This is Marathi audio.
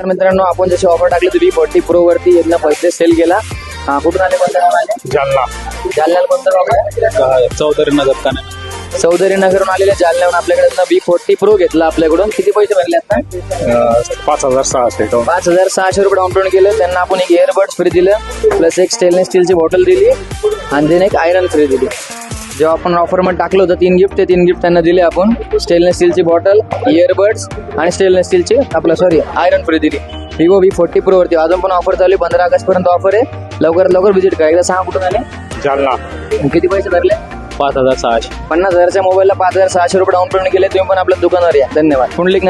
तर मित्रांनो, आपण जशी ऑफर टाकली होती V40 Pro वरती, यांना पैसे सेल केला. कुठून आले, कोणत्या गावाला आले? जालना. जालन्याला कोणतं गाव आहे? चौधरी नगर का नाही. चौधरी नगरहून आलेले जालन्याहून आपल्याकडे V40 Pro घेतला आपल्याकडून. किती पैसे भरले आता? 5,600. 5,600 रुपये डाऊन पेमेंट केलं. त्यांना आपण एक इयरबड्स फ्री दिलं, प्लस एक स्टेनलेस स्टीलची बॉटल दिली आणि then एक आयरन फ्री दिली. जेव्हा आपण ऑफर मध्ये टाकलं होतं 3 गिफ्ट, ते 3 गिफ्ट त्यांना दिले आपण. स्टेनलेस स्टीलची बॉटल, इयरबड्स आणि स्टेनलेस स्टीलची आयरन फ्री दिली. Vivo V40 Pro वरती अजून पण ऑफर चालू आहे. 15 ऑगस्ट पर्यंत ऑफर आहे. लवकरात लवकर व्हिजिट करा. एकदा सांगा कुठून आले? जालना. किती पैसे भरले? 5,600. 50,000च्या मोबाईलला 5,600 रुपये डाऊन पेमेंट केले. तुम्ही पण आपल्या दुकानावर या. धन्यवाद. पुंडलिक